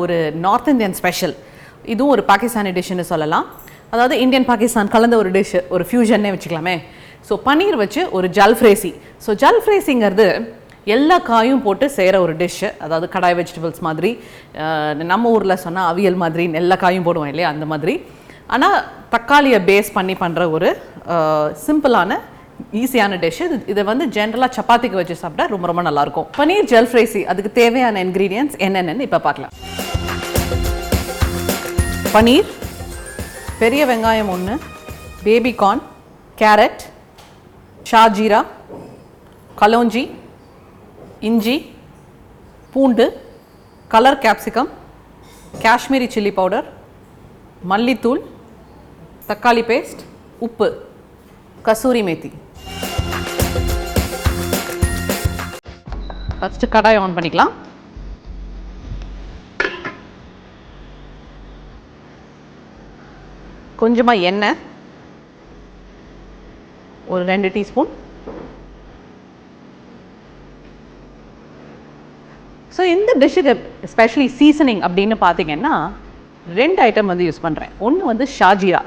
ஒரு north Indian special. இதுவும் ஒரு பாகிஸ்தானி டிஷ்ஷுன்னு சொல்லலாம். அதாவது இந்தியன் பாகிஸ்தான் கலந்த ஒரு டிஷ், ஒரு ஃபியூஷன்னே வச்சுக்கலாமே. ஸோ பன்னீர் வச்சு ஒரு ஜல்ஃப்ரேசி. ஸோ ஜல்ஃப்ரேசிங்கிறது எல்லா காயும் போட்டு செய்கிற ஒரு டிஷ்ஷு. அதாவது கடாய் வெஜிடபிள்ஸ் மாதிரி, நம்ம ஊரில் சொன்னால் அவியல் மாதிரி எல்லா காயும் போடுவோம் இல்லையா, அந்த மாதிரி. ஆனால் தக்காளியை பேஸ் பண்ணி பண்ணுற ஒரு சிம்பிளான ஈஸியான டிஷ்ஷு. இதை வந்து ஜென்ரலாக சப்பாத்திக்கு வச்சு சாப்பிட்டா ரொம்ப ரொம்ப நல்லாயிருக்கும். பன்னீர் ஜல்ஃப்ரேசி, அதுக்கு தேவையான இன்க்ரீடியன்ட்ஸ் என்னென்னு இப்போ பார்க்கலாம். பன்னீர், பெரிய வெங்காயம் 1, பேபிகார்ன், கேரட், ஷாஜீரா, கலோஞ்சி, இஞ்சி, பூண்டு, colour capsicum, Kashmiri chilli powder, மல்லித்தூள், தக்காளி பேஸ்ட், உப்பு, kasuri methi. First kadai on பண்ணிக்கலாம். கொஞ்சமாக எண்ணெய், ஒரு 2 டீஸ்பூன். ஸோ இந்த டிஷ்ஷுக்கு எஸ்பெஷலி சீசனிங் அப்படின்னு பார்த்தீங்கன்னா 2 ஐட்டம் வந்து யூஸ் பண்ணுறேன். ஒன்று வந்து ஷாஜீரா.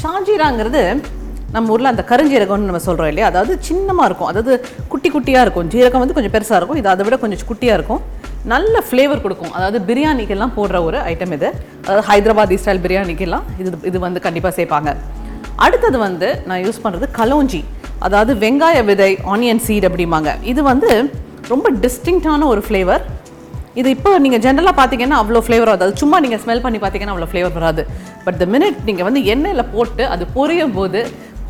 ஷாஜீராங்கிறது நம்ம ஊரில் அந்த கருஞ்சீரகம்னு நம்ம சொல்கிறோம் இல்லையா, அதாவது சின்னமாக இருக்கும், அதாவது குட்டி குட்டியாக இருக்கும். ஜீரகம் வந்து கொஞ்சம் பெருசாக இருக்கும், இது அதை விட கொஞ்சம் குட்டியாக இருக்கும். நல்ல ஃப்ளேவர் கொடுக்கும். அதாவது பிரியாணிக்கெல்லாம் போடுற ஒரு ஐட்டம் இது. அதாவது ஹைதராபாதி ஸ்டைல் பிரியாணிக்கெல்லாம் இது வந்து கண்டிப்பாக சேர்ப்பாங்க. அடுத்தது வந்து நான் யூஸ் பண்ணுறது கலோஞ்சி, அதாவது வெங்காய விதை, ஆனியன் சீட் அப்படிம்பாங்க. இது வந்து ரொம்ப டிஸ்டிங்க்டான ஒரு ஃப்ளேவர். இது இப்போ நீங்கள் ஜென்ரலாக பார்த்தீங்கன்னா அவ்வளோ ஃப்ளேவர் வராது. சும்மா நீங்கள் ஸ்மெல் பண்ணி பார்த்தீங்கன்னா அவ்வளோ ஃப்ளேவர் வராது. பட் த மினிட் நீங்கள் வந்து எண்ணெயில் போட்டு அது பொரியும் போது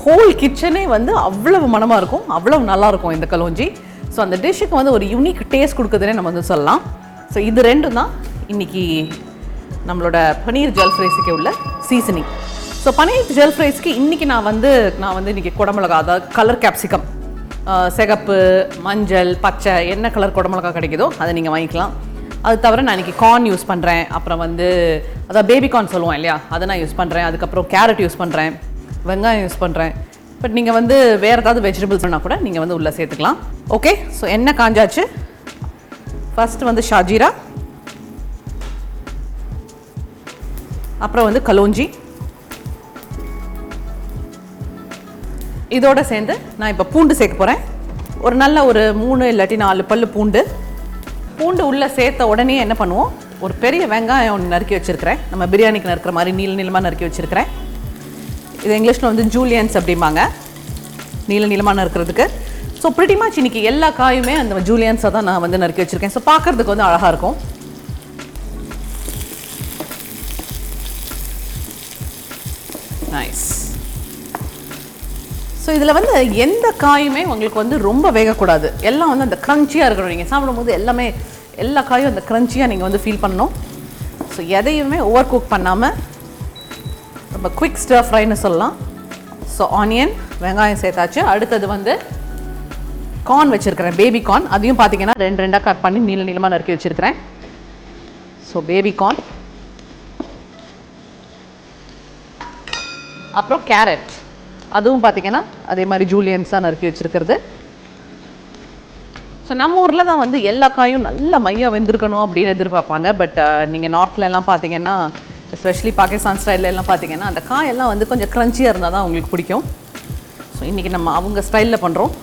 ஹோல் கிச்சனே வந்து அவ்வளவு மனமாக இருக்கும், அவ்வளவு நல்லாயிருக்கும் இந்த கலோஞ்சி. ஸோ அந்த டிஷ்ஷுக்கு வந்து ஒரு யூனிக் டேஸ்ட் கொடுக்குதுன்னே நம்ம வந்து சொல்லலாம். ஸோ இது 2 தான் இன்றைக்கி நம்மளோட பன்னீர் ஜல்ஃப்ரைஸுக்கு உள்ள சீசனிங். ஸோ பன்னீர் ஜல்ஃப்ரைஸ்க்கு இன்றைக்கி நான் வந்து இன்றைக்கி குடமிளகா, அதாவது கலர் கேப்சிகம், சிகப்பு, மஞ்சள், பச்சை, என்ன கலர் குடமிளகா கிடைக்குதோ அதை நீங்கள் வாங்கிக்கலாம். அது தவிர நான் இன்றைக்கி கார்ன் யூஸ் பண்ணுறேன். அப்புறம் வந்து அதாவது பேபிகார்ன் சொல்லுவோம் இல்லையா, அதை நான் யூஸ் பண்ணுறேன். அதுக்கப்புறம் கேரட் யூஸ் பண்ணுறேன், வெங்காயம் யூஸ் பண்ணுறேன். பட் நீங்கள் வந்து வேறு ஏதாவது வெஜிடபிள்ஸ் பண்ணால் கூட நீங்கள் வந்து உள்ளே சேர்த்துக்கலாம். ஓகே, ஸோ எண்ணெய் காஞ்சாச்சு. ஃபஸ்ட்டு வந்து ஷாஜீரா, அப்புறம் வந்து கலோஞ்சி. இதோடு சேர்ந்து நான் இப்போ பூண்டு சேர்க்க போகிறேன். ஒரு நல்ல ஒரு 3 இல்லாட்டி 4 பல்லு பூண்டு. பூண்டு உள்ளே சேர்த்த உடனே என்ன பண்ணுவோம், ஒரு பெரிய வெங்காயம் ஒன்று நறுக்கி வச்சுருக்கிறேன். நம்ம பிரியாணிக்கு நறுக்கிற மாதிரி நீளமாக நறுக்கி வச்சுருக்கிறேன். இது இங்கிலீஷில் வந்து ஜூலியன்ஸ் அப்படிம்பாங்க, நீளமாக நறுக்கிறதுக்கு. ஸோ ப்ரிட்டி மச் இன்னைக்கு எல்லா காயுமே அந்த ஜூலியன்ஸாக தான் நான் வந்து நறுக்கி வச்சுருக்கேன். ஸோ பார்க்குறதுக்கு வந்து அழகாக இருக்கும். நைஸ். ஸோ இதில் வந்து எந்த காயுமே உங்களுக்கு வந்து ரொம்ப வேகக்கூடாது. எல்லாம் வந்து அந்த க்ரன்ச்சியாக இருக்கணும். நீங்கள் சாப்பிடும்போது எல்லா காயும் அந்த க்ரன்ச்சியாக நீங்கள் வந்து ஃபீல் பண்ணணும். ஸோ எதையுமே ஓவர் குக் பண்ணாமல் ரொம்ப குவிக் ஸ்டர் ஃப்ரைன்னு சொல்லலாம். ஸோ ஆனியன், வெங்காயம் சேர்த்தாச்சு. அடுத்தது வந்து கார்ன் வச்சுருக்கிறேன், பேபி கார்ன். அதையும் பார்த்தீங்கன்னா 2 கட் பண்ணி நீளமாக நறுக்கி வச்சுருக்கிறேன். ஸோ பேபி கார்ன், அப்புறம் கேரட், அதுவும் பார்த்தீங்கன்னா அதே மாதிரி ஜூலியன்ஸாக நறுக்கி வச்சுருக்கிறது. ஸோ நம்ம ஊரில் தான் வந்து எல்லா காயும் நல்ல மையாக வெந்திருக்கணும் அப்படின்னு எதிர்பார்ப்பாங்க. பட் நீங்கள் நார்த்லலாம் பார்த்தீங்கன்னா, எஸ்பெஷலி பாகிஸ்தான் ஸ்டைல்லாம் பார்த்தீங்கன்னா அந்த காயெல்லாம் வந்து கொஞ்சம் க்ரன்ச்சியாக இருந்தால் தான் உங்களுக்கு பிடிக்கும். ஸோ இன்றைக்கி நம்ம அவங்க ஸ்டைலில் பண்ணுறோம்.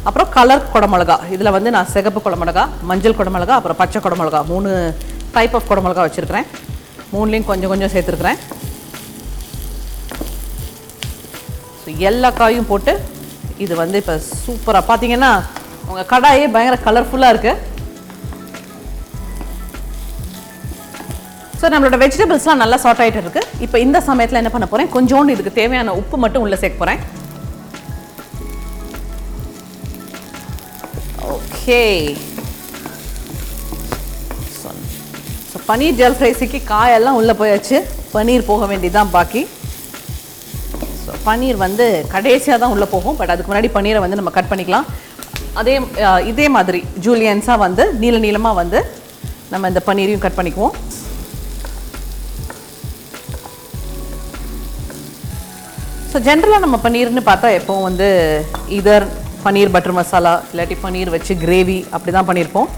அப்புறம் கலர் குடமிளகா. இதில் வந்து நான் சிகப்பு குடமிளகா, மஞ்சள் குடமிளகா, அப்புறம் பச்சை குடமிளகா, 3 டைப் ஆஃப் குடமிளகா வச்சுருக்கிறேன். 3லேயும் கொஞ்சம் சேர்த்துருக்குறேன். ஸோ எல்லா காயும் போட்டு இது வந்து இப்போ சூப்பராக பார்த்தீங்கன்னா உங்கள் கடாயே பயங்கர கலர்ஃபுல்லாக இருக்குது. ஸோ நம்மளோட வெஜிடபிள்ஸ்லாம் நல்லா சார்ட் ஆகிட்டு இருக்குது. இப்போ இந்த சமயத்தில் என்ன பண்ண போகிறேன், கொஞ்சோண்டு இதுக்கு தேவையான உப்பு மட்டும் உள்ளே சேர்க்க போகிறேன். ஓகே. ஸோ பன்னீர் ஜல்ஃப்ரைஸுக்கு காயெல்லாம் உள்ளே போயாச்சு. பன்னீர் போக வேண்டியதுதான் பாக்கி. ஸோ பன்னீர் வந்து கடைசியாக தான் உள்ளே போகும். பட் அதுக்கு முன்னாடி பன்னீரை வந்து நம்ம கட் பண்ணிக்கலாம். இதே மாதிரி ஜூலியன்ஸாக வந்து நீளமாக வந்து நம்ம இந்த பன்னீரையும் கட் பண்ணிக்குவோம். ஸோ ஜென்ரலாக நம்ம பன்னீர்னு பார்த்தா எப்போவும் வந்து இதர் பன்னீர் பட்டர் மசாலா இல்லாட்டி பன்னீர் வச்சு கிரேவி அப்படி தான் பண்ணியிருப்போம்.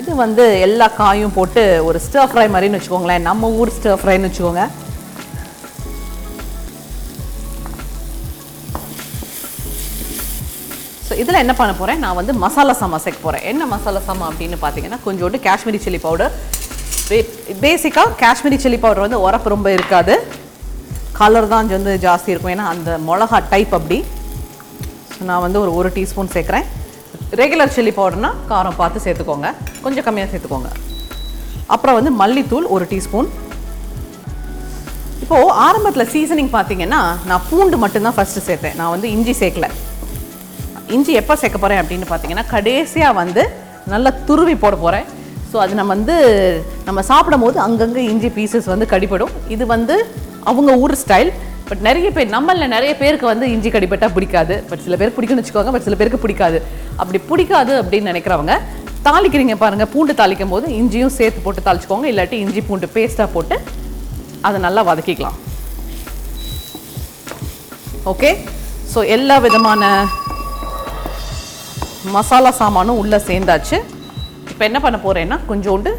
இது வந்து எல்லா காயும் போட்டு ஒரு ஸ்டர் ஃப்ரை மாதிரின்னு வச்சுக்கோங்களேன், நம்ம ஊர் ஸ்டர் ஃப்ரைன்னு வச்சுக்கோங்க. ஸோ இதில் என்ன பண்ண போகிறேன், நான் வந்து மசாலா சாமா சேர்க்க போகிறேன். என்ன மசாலா சாமா அப்படின்னு பார்த்தீங்கன்னா, கொஞ்சோண்டு காஷ்மீரி சில்லி பவுடர். பேசிக்காக காஷ்மீரி சில்லி பவுடர் வந்து உரப்பு ரொம்ப இருக்காது, கலர் தான் வந்து ஜாஸ்தி இருக்கும், ஏன்னா அந்த மிளகா டைப் அப்படி. ஸோ நான் வந்து ஒரு டீஸ்பூன் சேர்க்குறேன். ரெகுலர் சில்லி பவுடர்னால் காரம் பார்த்து சேர்த்துக்கோங்க, கொஞ்சம் கம்மியாக சேர்த்துக்கோங்க. அப்புறம் வந்து மல்லித்தூள் 1 டீஸ்பூன். இப்போது ஆரம்பத்தில் சீசனிங் பார்த்தீங்கன்னா நான் பூண்டு மட்டும்தான் ஃபஸ்ட்டு சேர்த்தேன், நான் வந்து இஞ்சி சேர்க்கல. இஞ்சி எப்போ சேர்க்க போகிறேன் அப்படின்னு பார்த்தீங்கன்னா, கடைசியாக வந்து நல்லா துருவி போட போகிறேன். ஸோ அது நம்ம சாப்பிடும் போது அங்கங்கே இஞ்சி பீசஸ் வந்து கடிப்படும். இது வந்து அவங்க ஊர் ஸ்டைல். பட் நிறைய பேருக்கு வந்து இஞ்சி கடிப்பட்டால் பிடிக்காது. பட் சில பேருக்கு பிடிக்கும்னு வச்சுக்கோங்க, பட் சில பேருக்கு பிடிக்காது. அப்படி பிடிக்காது அப்படின்னு நினைக்கிறவங்க தாளிக்கிறீங்க பாருங்கள், பூண்டு தாளிக்கும் போது இஞ்சியும் சேர்த்து போட்டு தாளிச்சுக்கோங்க, இல்லாட்டி இஞ்சி பூண்டு பேஸ்ட்டாக போட்டு அதை நல்லா வதக்கிக்கலாம். ஓகே, ஸோ எல்லா விதமான மசாலா சாமானும் உள்ளே சேர்ந்தாச்சு. இப்போ என்ன பண்ண போகிறேன்னா, கொஞ்சோண்டு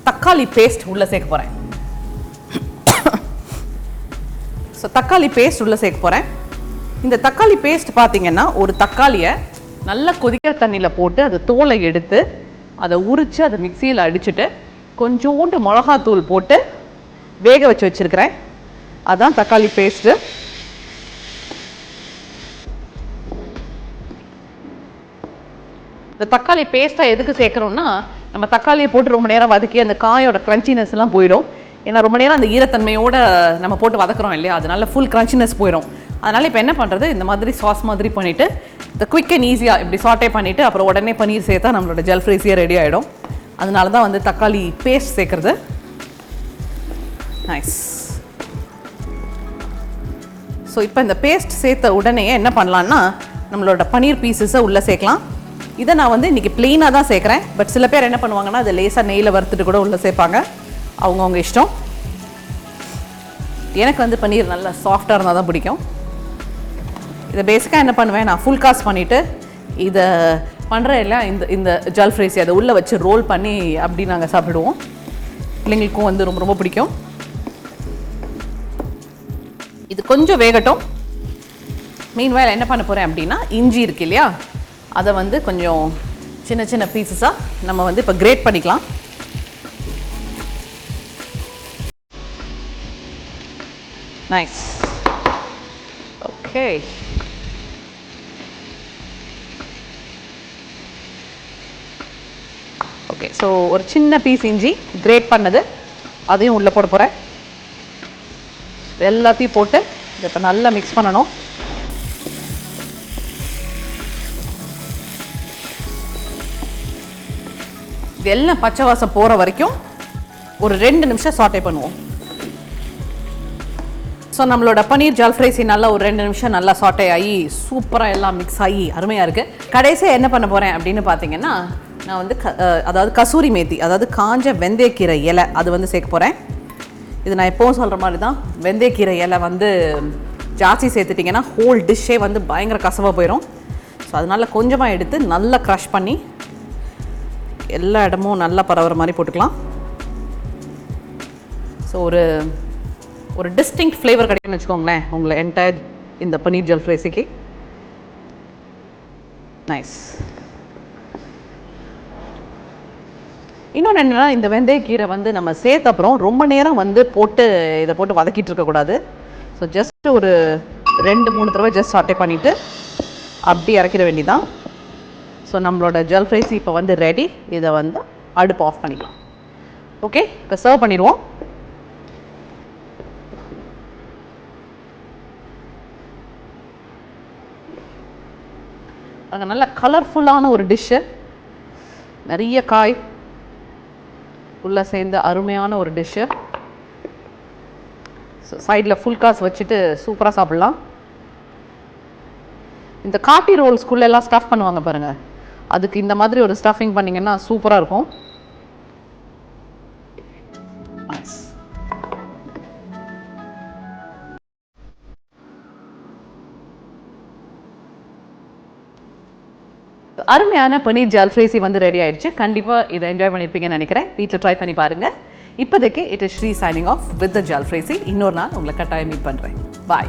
தக்காளி பேஸ்ட் உள்ளே சேர்க்க போகிறேன். ஸோ தக்காளி பேஸ்ட் உள்ளே சேர்க்க போகிறேன். இந்த தக்காளி பேஸ்ட் பார்த்தீங்கன்னா, ஒரு தக்காளியை நல்லா கொதிக்கிற தண்ணியில் போட்டு அதை தோலை எடுத்து அதை உரித்து அதை மிக்சியில் அடிச்சுட்டு கொஞ்சோண்டு மிளகாத்தூள் போட்டு வேக வச்சுருக்கிறேன். அதுதான் தக்காளி பேஸ்ட்டு. இந்த தக்காளி பேஸ்ட்டை எதுக்கு சேர்க்குறோம்னா, நம்ம தக்காளியை போட்டு ரொம்ப நேரம் வதக்கி அந்த காயோட க்ரன்ச்சினஸ் எல்லாம் போயிடும். ஏன்னா ரொம்ப நேரம் அந்த ஈரத்தன்மையோடு நம்ம போட்டு வதக்குறோம் இல்லையா, அதனால ஃபுல் க்ரன்ச்சினஸ் போயிடும். அதனால் இப்போ என்ன பண்ணுறது, இந்த மாதிரி சாஸ் மாதிரி பண்ணிவிட்டு இந்த குயிக் அண்ட் ஈஸியாக இப்படி சாட்டே பண்ணிவிட்டு அப்புறம் உடனே பன்னீர் சேர்த்தா நம்மளோட ஜல்ஃப்ரைஸியாக ரெடி ஆகிடும். அதனால தான் வந்து தக்காளி பேஸ்ட் சேர்க்குறது. நைஸ். ஸோ இப்போ இந்த பேஸ்ட் சேர்த்த உடனே என்ன பண்ணலான்னா, நம்மளோட பன்னீர் பீசஸை உள்ளே சேர்க்கலாம். இதை நான் வந்து இன்றைக்கி ப்ளெயினாக தான் சேர்க்குறேன். பட் சில பேர் என்ன பண்ணுவாங்கன்னா, அதை லேசாக நெய்யில் வறுத்துட்டு கூட உள்ளே சேர்ப்பாங்க, அவங்கவுங்க இஷ்டம். எனக்கு வந்து பன்னீர் நல்லா சாஃப்டாக இருந்தால் தான் பிடிக்கும். இதை பேசிக்காக என்ன பண்ணுவேன், நான் ஃபுல் காஸ்ட் பண்ணிவிட்டு இதை பண்ணுறேன் இல்லை, இந்த ஜல்ஃப்ரைஸி அதை உள்ளே வச்சு ரோல் பண்ணி அப்படி நாங்கள் சாப்பிடுவோம். பிள்ளைங்களுக்கும் வந்து ரொம்ப ரொம்ப பிடிக்கும். இது கொஞ்சம் வேகட்டும். மீன்வாயில் என்ன பண்ண போகிறேன் அப்படின்னா, இஞ்சி இருக்கு இல்லையா, அதை வந்து கொஞ்சம் சின்ன சின்ன பீசஸாக நம்ம வந்து இப்போ கிரேட் பண்ணிக்கலாம். நைஸ். Okay, okay. ஸோ ஒரு சின்ன பீஸ் இஞ்சி கிரேட் பண்ணது அதையும் உள்ளே போட போகிறேன். எல்லாத்தையும் போட்டு இதை இப்போ நல்லா மிக்ஸ் பண்ணணும். இது எல்லாம் பச்சை வாசம் போகிற வரைக்கும் ஒரு 2 நிமிஷம் சாட்டே பண்ணுவோம். ஸோ நம்மளோட பன்னீர் ஜல்ஃப்ரைஸி நல்லா ஒரு 2 நிமிஷம் நல்லா சாட்டே ஆகி சூப்பராக எல்லாம் மிக்ஸ் ஆகி அருமையாக இருக்குது. கடைசியாக என்ன பண்ண போகிறேன் அப்படின்னு பார்த்தீங்கன்னா, நான் வந்து அதாவது கசூரி மேத்தி, அதாவது காஞ்ச வெந்தயக்கீரை இலை, அது வந்து சேர்க்க போகிறேன். இது நான் எப்போவும் சொல்கிற மாதிரி தான், வெந்தயக்கீரை இலை வந்து ஜாஸ்தி சேர்த்துட்டிங்கன்னா ஹோல் டிஷ்ஷே வந்து பயங்கர கசவாக போயிடும். ஸோ அதனால் கொஞ்சமாக எடுத்து நல்லா க்ரஷ் பண்ணி எல்லா இடமும் நல்லா பரவுற மாதிரி போட்டுக்கலாம். ஸோ ஒரு டிஸ்டிங்க்ட் ஃப்ளேவர் கிடைக்கும்னு வச்சுக்கோங்களேன் உங்களை என்டையர் இந்த பன்னீர் ஜல்ஃப்ரைஸிக்கு. நைஸ். இன்னொன்று என்னென்னா, இந்த வெந்தயக்கீரை வந்து நம்ம சேர்த்த அப்புறம் ரொம்ப நேரம் வந்து இதை போட்டு வதக்கிட்டு இருக்கக்கூடாது. ஸோ ஜஸ்ட் ஒரு 2-3 தடவை ஜஸ்ட் சாட்டே பண்ணிவிட்டு அப்படி இறக்கிட வேண்டியதான். ஸோ நம்மளோட ஜல்ஃப்ரைஸி இப்போ வந்து ரெடி. இதை வந்து அடுப்பு ஆஃப் பண்ணிக்கலாம். ஓகே, இப்போ சர்வ் பண்ணிடுவோம். அங்கே நல்ல கலர்ஃபுல்லான ஒரு டிஷ்ஷு, நிறைய காய் உள்ளே சேர்ந்த அருமையான ஒரு டிஷ்ஷு. ஸோ சைடில் ஃபுல் காஸ் வச்சுட்டு சூப்பராக சாப்பிட்லாம். இந்த காட்டி ரோல்ஸ்குள்ளெல்லாம் ஸ்டஃப் பண்ணுவாங்க பாருங்கள், அதுக்கு இந்த மாதிரி ஒரு ஸ்டஃபிங் பண்ணிங்கன்னா சூப்பராக இருக்கும். அருமையான பனீர் ஜால்ஃப்ரேசி வந்து ரெடி ஆயிடுச்சு. கண்டிப்பாக இதை என்ஜாய் பண்ணியிருப்பீங்கன்னு நினைக்கிறேன். வீட்டில் ட்ரை பண்ணி பாருங்கள். இப்போதைக்கு it is Sri signing off with the jalfrezi. இன்னொரு நாள் உங்களை கட்டாயம் மீட் பண்ணுறேன். பாய்.